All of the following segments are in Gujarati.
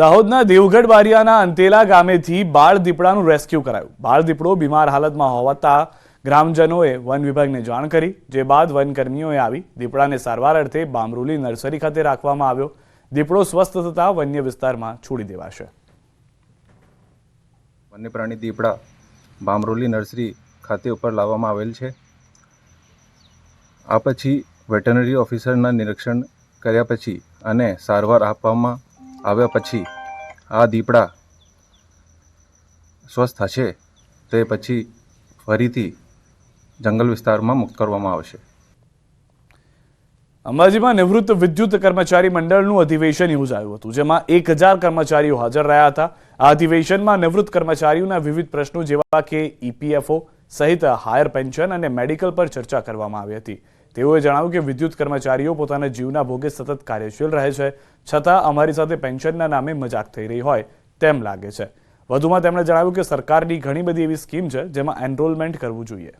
દાહોદના દેવગઢ બારિયાના અંતેલા ગામેથી બાળ દીપડાનું રેસ્ક્યુ કરાયું। બાળ દીપડો બીમાર હાલતમાં હોવાતા ગ્રામજનોએ વન વિભાગને જાણ કરી, જે બાદ વનકર્મીઓએ આવી દીપડાને સારવાર અર્થે બામરોલી નર્સરી ખાતે રાખવામાં આવ્યો। દીપડો સ્વસ્થ થતા વન્ય વિસ્તારમાં છોડી દેવાશે। વન્ય પ્રાણી દીપડા બામરોલી નર્સરી ખાતે ઉપર લાવવામાં આવેલ છે। આ પછી વેટરનરી ઓફિસરના નિરીક્ષણ કર્યા પછી અને સારવાર આપવામાં આવ્યા પછી આ દીપડા સ્વસ્થ થશે તે પછી ફરીથી જંગલ વિસ્તારમાં મુક્ત કરવામાં આવશે। અંબાજીમાં નિવૃત્ત વિદ્યુત કર્મચારી મંડળનું અધિવેશન યોજાયું હતું, જેમાં 1000 કર્મચારીઓ હાજર રહ્યા હતા। આ અધિવેશનમાં નિવૃત્ત કર્મચારીઓના વિવિધ પ્રશ્નો જેવા કે ઈપીએફઓ સહિત હાયર પેન્શન અને મેડિકલ પર ચર્ચા કરવામાં આવી હતી। તેઓએ જણાવ્યું કે વિદ્યુત કર્મચારીઓ પોતાના જીવના ભોગે સતત કાર્યશીલ રહે છે, છતાં અમારી સાથે પેન્શનના નામે મજાક થઈ રહી હોય તેમ લાગે છે। વધુમાં તેમણે જણાવ્યું કે સરકારની ઘણી બધી એવી સ્કીમ છે જેમાં એનરોલમેન્ટ કરવું જોઈએ।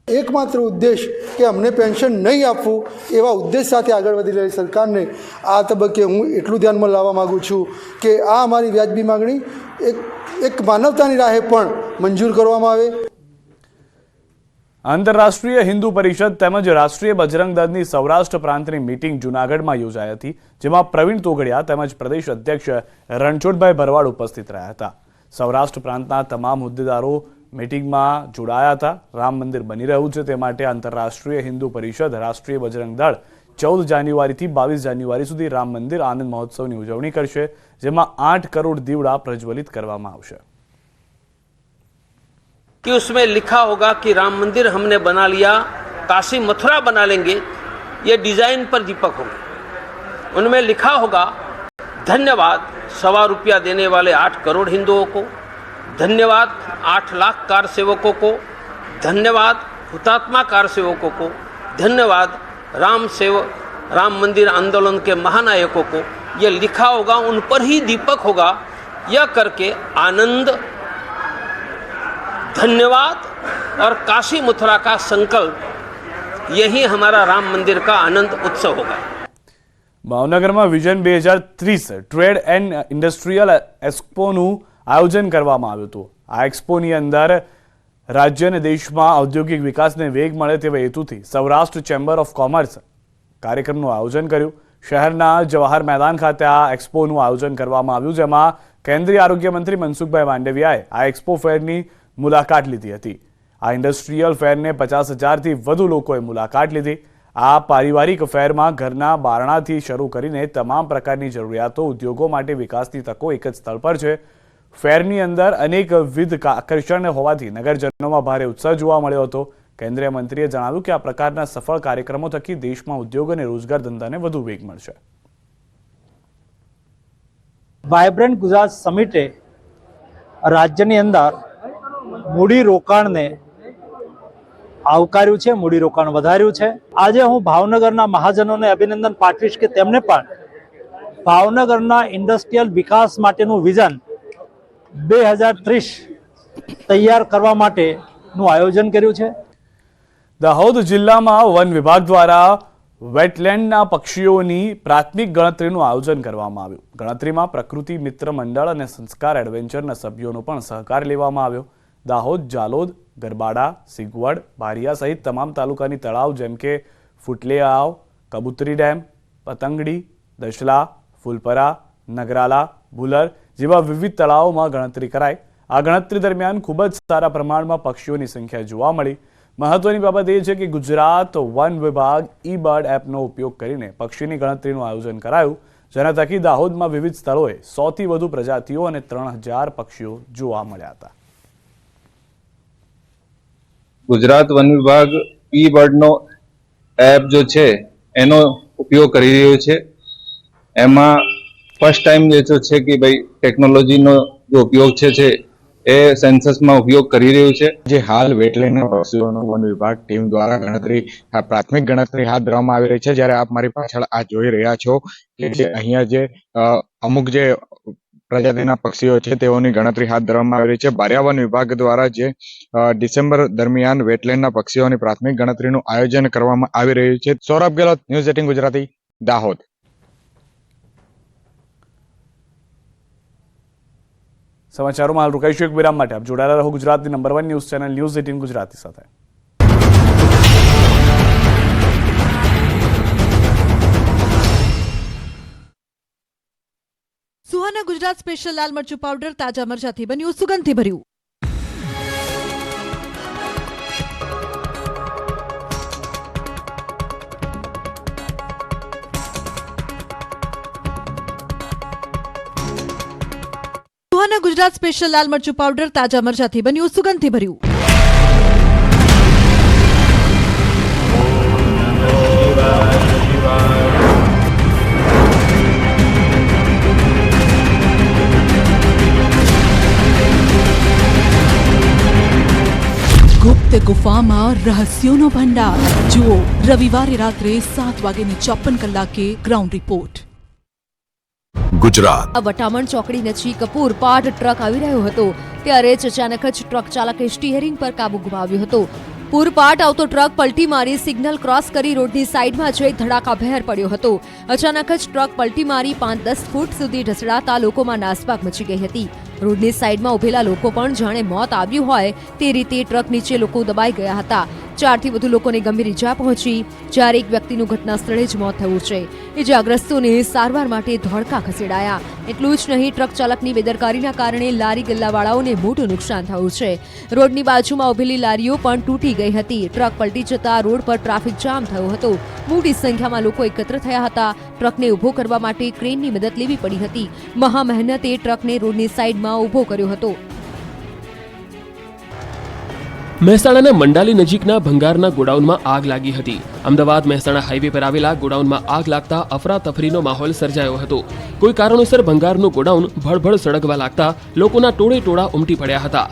એકમાત્ર ઉદ્દેશ કે અમને પેન્શન નહીં આપવું એવા ઉદ્દેશ સાથે આગળ વધી રહેલી સરકારને આ તબક્કે હું એટલું ધ્યાનમાં લાવવા માગું છું કે આ અમારી વ્યાજબી માગણી એક માનવતાની રાહે પણ મંજૂર કરવામાં આવે। આંતરરાષ્ટ્રીય હિન્દુ પરિષદ તેમજ રાષ્ટ્રીય બજરંગ દળની સૌરાષ્ટ્ર પ્રાંતની મીટિંગ જૂનાગઢમાં યોજાઈ હતી, જેમાં પ્રવીણ તોગડિયા તેમજ પ્રદેશ અધ્યક્ષ રણછોડભાઈ ભરવાડ ઉપસ્થિત રહ્યા હતા। સૌરાષ્ટ્ર પ્રાંતના તમામ હોદ્દેદારો મીટિંગમાં જોડાયા હતા। રામ મંદિર બની રહ્યું છે તે માટે આંતરરાષ્ટ્રીય હિન્દુ પરિષદ રાષ્ટ્રીય બજરંગ દળ 14 જાન્યુઆરીથી 22 જાન્યુઆરી સુધી રામ મંદિર આનંદ મહોત્સવની ઉજવણી કરશે, જેમાં 8 કરોડ દીવડા પ્રજ્વલિત કરવામાં આવશે। कि उसमें लिखा होगा कि राम मंदिर हमने बना लिया, काशी मथुरा बना लेंगे, ये डिजाइन पर दीपक होंगे। उनमें लिखा होगा धन्यवाद ₹1.25 देने वाले 8 करोड़ हिंदुओं को, धन्यवाद 8 लाख कार सेवकों को, धन्यवाद हुतात्मा कार सेवकों को, धन्यवाद राम मंदिर आंदोलन के महानायकों को। ये लिखा होगा, उन पर ही दीपक होगा। यह करके आनंद, धन्यवाद और काशी मथुरा का संकल्प, यही हमारा राम मंदिर का आनंद उत्सव होगा। ભાવનગરમાં વિઝન 2030 ટ્રેડ એન્ડ ઇન્ડસ્ટ્રીયલ એક્સપોનું આયોજન કરવામાં આવ્યું હતું। આ એક્સપોની અંદર રાજ્ય અને દેશમાં ઔદ્યોગિક વિકાસને વેગ મળે તેવા હેતુથી સૌરાષ્ટ્ર ચેમ્બર ઓફ કોમર્સ કાર્યક્રમનું આયોજન કર્યું। શહેરના જવાહર મેદાન ખાતે આ એક્સપોનું આયોજન કરવામાં આવ્યું, જેમાં કેન્દ્રીય આરોગ્ય મંત્રી મનસુખભાઈ માંડવિયાએ આ એક્સપો ફેરની મુલાકાત લીધી હતી। આ ઇન્ડસ્ટ્રીયલ ફેરને 50,000થી વધુ લોકોએ મુલાકાત લીધી। આ પારિવારિક ફેરમાં ઘરના બારણાથી શરૂ કરીને તમામ પ્રકારની જરૂરિયાતો, ઉદ્યોગો માટે વિકાસની તકો એક જ સ્થળ પર છે। ફેરની અંદર અનેકવિધ આકર્ષણ હોવાથી નગરજનોમાં ભારે ઉત્સાહ જોવા મળ્યો હતો। કેન્દ્રીય મંત્રીએ જણાવ્યું કે આ પ્રકારના સફળ કાર્યક્રમો થકી દેશમાં ઉદ્યોગ અને રોજગાર ધંધાને વધુ વેગ મળશે। વાયબ્રન્ટ ગુજરાત સમિટે રાજ્યની અંદર મૂડીરોકાણને આવકાર્યું છે, મૂડીરોકાણ વધાર્યું છે। આજે હું ભાવનગરના મહાજનોને અભિનંદન પાઠવીશ કે તેમણે પણ ભાવનગરના ઇન્ડસ્ટ્રીયલ વિકાસ માટેનું વિઝન 2030 તૈયાર કરવા માટેનું આયોજન કર્યું છે। દાહોદ જિલ્લામાં વન વિભાગ દ્વારા વેટલેન્ડના પક્ષીઓની પ્રાથમિક ગણતરીનું આયોજન કરવામાં આવ્યું। ગણતરીમાં પ્રકૃતિ મિત્ર મંડળ અને સંસ્કાર એડવેન્ચરના સભ્યોનો પણ સહકાર લેવામાં આવ્યો। દાહોદ, જાલોદ, ગરબાડા, સિગવડ, બારિયા સહિત તમામ તાલુકાની તળાવ જેમ કે ફૂટલેઆવ, કબૂતરી ડેમ, પતંગડી, દશલા, ફૂલપરા, નગરાલા, ભુલર જેવા વિવિધ તળાવોમાં ગણતરી કરાઈ। આ ગણતરી દરમિયાન ખૂબ જ સારા પ્રમાણમાં પક્ષીઓની સંખ્યા જોવા મળી। મહત્વની બાબત એ છે કે ગુજરાત વન વિભાગ ઈ બર્ડ એપનો ઉપયોગ કરીને પક્ષીની ગણતરીનું આયોજન કરાયું, જેના થકી દાહોદમાં વિવિધ સ્થળોએ 100થી વધુ પ્રજાતિઓ અને 3000 પક્ષીઓ જોવા મળ્યા હતા। ગુજરાત વન વિભાગ ઈ બર્ડનો એપ જો છે એનો ઉપયોગ કરી રહ્યો છે। એમાં ફર્સ્ટ ટાઈમ જે છે કે ભાઈ ટેકનોલોજીનો જો ઉપયોગ છે એ સેન્સસમાં ઉપયોગ કરી રહ્યું છે। જે હાલ વેટલેન્ડના પક્ષીઓનો વન વિભાગ ટીમ દ્વારા પ્રાથમિક ગણતરી હાથ ધરવામાં આવી રહી છે। જ્યારે આપ મારી પાછળ આ જોઈ રહ્યા છો કે અહીંયા જે અમુક જે પ્રજાતિના પક્ષીઓ છે તેઓની ગણતરી હાથ ધરવામાં આવી રહી છે। બારિયા વન વિભાગ દ્વારા જે ડિસેમ્બર દરમિયાન વેટલેન્ડના પક્ષીઓની પ્રાથમિક ગણતરીનું આયોજન કરવામાં આવી રહ્યું છે। સૌરભ ગેહલોત, ન્યૂઝ 18 ગુજરાતી, દાહોદ। સમાચારોમાં હાલ રોકાઈશું એક વિરામ માટે. આપ જોડાયેલા રહો ગુજરાતની number 1 news channel news 18 Gujarati સાથે. સુહાના ગુજરાત સ્પેશિયલ લાલ મરચું પાવડર તાજા મરચાથી બન્યું સુગંધથી ભર્યું. સુહાના ગુજરાત સ્પેશિયલ લાલ મરચું પાવડર તાજા મરચાથી બન્યું સુગંધથી ભર્યું. ગુપ્ત ગુફામાં રહસ્યોનો ભંડાર. જુઓ રવિવારે રાત્રે 7:54 ગ્રાઉન્ડ રિપોર્ટ. ગુજરાત વટામણ ચોકડી નજીક પૂરપાટ ટ્રક આવી રહ્યો હતો ત્યારે જ અચાનક જ ટ્રક ચાલકે સ્ટીયરિંગ પર કાબુ ગુમાવ્યો હતો. પૂરપાટ આવતો ટ્રક પલટી મારી સિગ્નલ ક્રોસ કરી રોડની સાઈડમાં જઈ ધડાકાભેર પડ્યો હતો. અચાનક જ ટ્રક પલટી મારી 5-10 ફૂટ સુધી ઢસડાતા લોકોમાં નાસભાગ મચી ગઈ હતી. રોડની સાઈડમાં ઉભેલા લોકો પણ જાણે મોત આવ્યું હોય તે રીતે ટ્રક નીચે લોકો દબાઈ ગયા હતા. 4થી વધુ લોકોને ગંભીર ઈજા પહોંચી જ્યારે એક વ્યક્તિનું ઘટના સ્થળે જ મોત થયું છે. ઈજાગ્રસ્તોને સારવાર માટે ધોળકા ખસેડાયા. એટલું જ નહીં, ટ્રક ચાલકની બેદરકારીના કારણે લારી ગલ્લાવાળાઓને મોટું નુકસાન થયું છે. રોડની બાજુમાં ઉભેલી લારીઓ પણ તૂટી ગઈ હતી. ટ્રક પલટી જતા રોડ પર ટ્રાફિક જામ થયો હતો. મોટી સંખ્યામાં લોકો એકત્ર થયા હતા. ટ્રકને ઊભો કરવા માટે ક્રેનની મદદ લેવી પડી હતી. મહા મહેનતે ટ્રકને રોડની સાઈડમાં ઊભો કર્યો હતો. મહેસાણાના મંડાલી નજીકના ભંગારના ગોડાઉનમાં આગ લાગી હતી. અમદાવાદ મહેસાણા હાઈવે પર આવેલા ગોડાઉનમાં આગ લાગતા અફરાતફરીનો માહોલ સર્જાયો હતો. કોઈ કારણોસર ભંગારનું ગોડાઉન ભડભડ સળગવા લાગતા લોકોના ટોળે ટોળા ઉમટી પડ્યા હતા.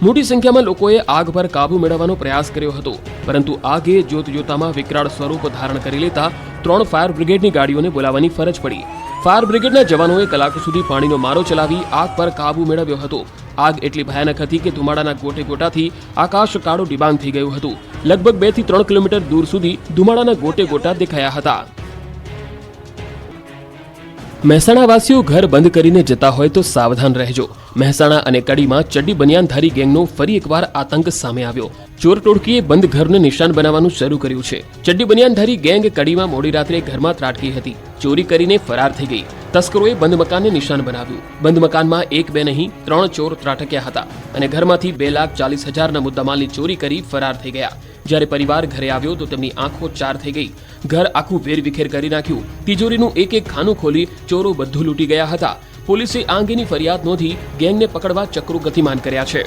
મોટી સંખ્યામાં લોકોએ આગ પર કાબુ મેળવવાનો પ્રયાસ કર્યો હતો, પરંતુ આગે જોતજોતામાં વિકરાળ સ્વરૂપ ધારણ કરી લેતા 3 ફાયર બ્રિગેડની ગાડીઓને બોલાવવાની ફરજ પડી. ફાયર બ્રિગેડના જવાનોએ કલાકો સુધી પાણીનો મારો ચલાવી આગ પર કાબુ મેળવ્યો હતો. આગ એટલી ભયાનક હતી કે ધુમાડાના ગોટે ગોટાથી આકાશ કાળો ડિબાંગ થઈ ગયું હતું. લગભગ 2 થી 3 કિલોમીટર દૂર સુધી ધુમાડાના ગોટે ગોટા દેખાયા હતા. મહેસાણાવાસીઓ ઘર બંધ કરીને જતા હોય તો સાવધાન રહેજો. મહેસાણા અને કડીમાં ચડ્ડી બનિયાનધારી ગેંગનો ફરી એકવાર આતંક સામે આવ્યો. ચોર ટોળકીએ બંધ ઘરને નિશાન બનાવવાનું શરૂ કર્યું છે. ચડ્ડી બનિયાનધારી ગેંગ કડીમાં મોડી રાત્રે ઘરમાં ત્રાટકી હતી. ચોરી કરીને ફરાર થઈ ગઈ. તસ્કરોએ બંધ મકાનને નિશાન બનાવ્યું. બંધ મકાનમાં 1-2 નહીં 3 ચોર ત્રાટક્યા હતા અને ઘરમાંથી 2,40,000ના મુદ્દામાલની ચોરી કરી ફરાર થઈ ગયા. જ્યારે પરિવાર ઘરે આવ્યો તો તેમની આંખો ચાર થઈ ગઈ. ઘર આખું વેરવિખેર કરી નાખ્યું. તિજોરીનું એક ખાનું ખોલી ચોરો બધું લૂંટી ગયા હતા. પોલીસે આ અંગેની ફરિયાદ નોંધી ગેંગને પકડવા ચક્રો ગતિમાન કર્યા છે.